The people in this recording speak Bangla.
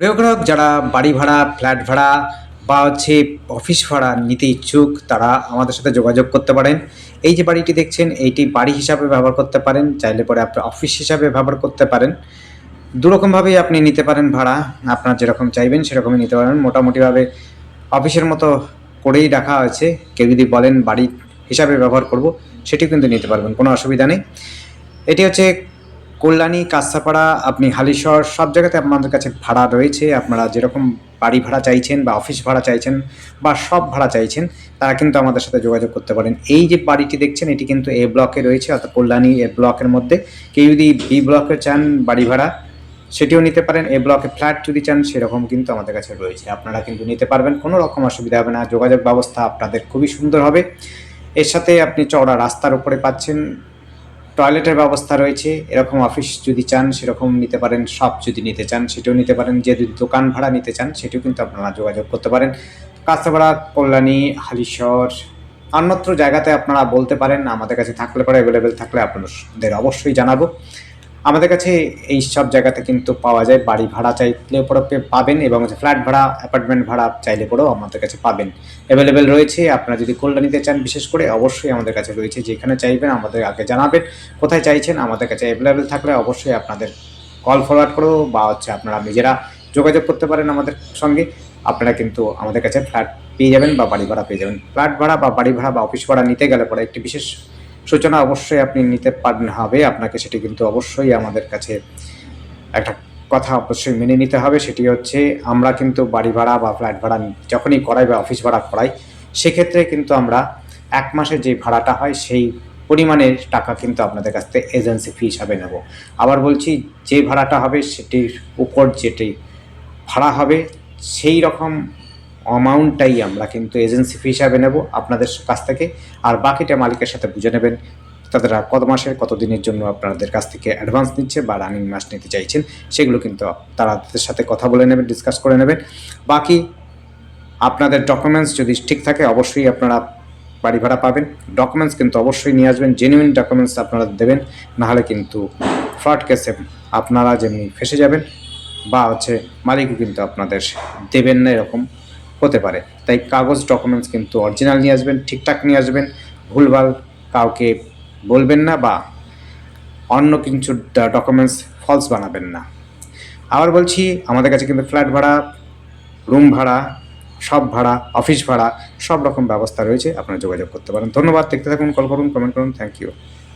প্রিয় গ্রাহক যারা বাড়ি ভাড়া, ফ্ল্যাট ভাড়া বা অফিস ভাড়া নিতে ইচ্ছুক তারা আমাদের সাথে যোগাযোগ করতে পারেন। এই যে বাড়িটি দেখছেন এইটি বাড়ি হিসাবে ব্যবহার করতে পারেন। চাইলে পরে আপনার অফিস হিসাবে ব্যবহার করতে পারেন। দুরকমভাবেই আপনি নিতে পারেন ভাড়া। আপনার যেরকম চাইবেন সেরকমই নিতে পারবেন। মোটামুটিভাবে অফিসের মতো করেই রাখা হয়েছে। কেউ যদি বলেন বাড়ি হিসাবে ব্যবহার করব, সেটিও কিন্তু নিতে পারবেন। কোনো অসুবিধা নেই। এটি হচ্ছে কল্যাণী, কাঁচরাপাড়া, আপনি হালিশহর সব জায়গাতে আপনাদের কাছে ভাড়া রয়েছে। আপনারা যেরকম বাড়ি ভাড়া চাইছেন বা অফিস ভাড়া চাইছেন বা সব ভাড়া চাইছেন, তারা কিন্তু আমাদের সাথে যোগাযোগ করতে পারেন। এই যে বাড়িটি দেখছেন এটি কিন্তু এ ব্লকে রয়েছে, অর্থাৎ কল্যাণী এ ব্লকের মধ্যে। কেউ যদি বি ব্লকে চান বাড়ি ভাড়া, সেটিও নিতে পারেন। এ ব্লকে ফ্ল্যাট যদি চান সেরকম কিন্তু আমাদের কাছে রয়েছে। আপনারা কিন্তু নিতে পারবেন, কোনো রকম অসুবিধা হবে না। যোগাযোগ ব্যবস্থা আপনাদের খুবই সুন্দর হবে। এর সাথে আপনি চওড়া রাস্তার উপরে পাচ্ছেন, টয়লেটের ব্যবস্থা রয়েছে। এরকম অফিস যদি চান সেরকম নিতে পারেন, শপ যদি নিতে চান সেটাও নিতে পারেন। যদি দোকান ভাড়া নিতে চান সেটিও কিন্তু আপনারা যোগাযোগ করতে পারেন। কাঁচরাপাড়া, কল্যাণী, হালিশহর, অন্যত্র জায়গাতে আপনারা বলতে পারেন। আমাদের কাছে থাকলে পরে অ্যাভেলেবেল থাকলে আপনাদের অবশ্যই জানাবো। আমাদের কাছে এই সব জায়গাতে কিন্তু পাওয়া যায়। বাড়ি ভাড়া চাইলে পরে পাবেন, এবং ফ্ল্যাট ভাড়া, অ্যাপার্টমেন্ট ভাড়া চাইলে পরেও আমাদের কাছে পাবেন। অ্যাভেলেবেল রয়েছে। আপনারা যদি কল্যাণীতে চান বিশেষ করে, অবশ্যই আমাদের কাছে রয়েছে। যেখানে চাইবেন আমাদের আগে জানাবেন কোথায় চাইছেন। আমাদের কাছে অ্যাভেলেবেল থাকলে অবশ্যই আপনাদের কল ফরওয়ার্ড করবো, বা আপনারা নিজেরা যোগাযোগ করতে পারেন আমাদের সঙ্গে। আপনারা কিন্তু আমাদের কাছে ফ্ল্যাট পেয়ে যাবেন বা বাড়ি ভাড়া পেয়ে যাবেন। ফ্ল্যাট ভাড়া বা বাড়ি ভাড়া বা অফিস ভাড়া নিতে গেলে পরে একটি বিশেষ সূচনা অবশ্যই আপনি নিতে পারেন হবে আপনাকে। সেটি কিন্তু অবশ্যই আমাদের কাছে একটা কথা অবশ্যই মেনে নিতে হবে। সেটি হচ্ছে, আমরা কিন্তু বাড়ি ভাড়া বা ফ্ল্যাট ভাড়া যখনই করাই বা অফিস ভাড়া করাই, সেক্ষেত্রে কিন্তু আমরা ১ মাসের যে ভাড়াটা হয় সেই পরিমাণের টাকা কিন্তু আপনাদের কাছ থেকে এজেন্সি ফি হিসাবে নেব। আবার বলছি, যে ভাড়াটা হবে সেটির উপর যেটি ভাড়া হবে সেই রকম অ্যামাউন্টটাই আমরা কিন্তু এজেন্সি ফি হিসাবে নেব আপনাদের কাছ থেকে। আর বাকিটা মালিকের সাথে বুঝে নেবেন তারা কত মাসের কত দিনের জন্য আপনাদের কাছ থেকে অ্যাডভান্স নিচ্ছে বা রানিং মাস নিতে চাইছেন, সেগুলো কিন্তু তাদের সাথে কথা বলে নেবেন, ডিসকাস করে নেবেন। বাকি আপনাদের ডকুমেন্টস যদি ঠিক থাকে অবশ্যই আপনারা বাড়ি ভাড়া পাবেন। ডকুমেন্টস কিন্তু অবশ্যই নিয়ে আসবেন, জেনুইন ডকুমেন্টস আপনারা দেবেন। নাহলে কিন্তু ফ্রড কেসে আপনারা যেমনি ফেসে যাবেন, বা মালিকও কিন্তু আপনাদের দেবেন না, এরকম হতে পারে। তাই কাগজ ডকুমেন্টস কিন্তু অরিজিনাল নিয়ে আসবেন, ঠিকঠাক নিয়ে আসবেন। ভুলভাল কাউকে বলবেন না, বা অন্য কিছু ডকুমেন্টস ফলস বানাবেন না। আবার বলছি, আমাদের কাছে কিন্তু ফ্ল্যাট ভাড়া, রুম ভাড়া, সব ভাড়া, অফিস ভাড়া সব রকম ব্যবস্থা রয়েছে। আপনারা যোগাযোগ করতে পারেন। ধন্যবাদ। দেখতে থাকুন, কল করুন, কমেন্ট করুন। Thank you.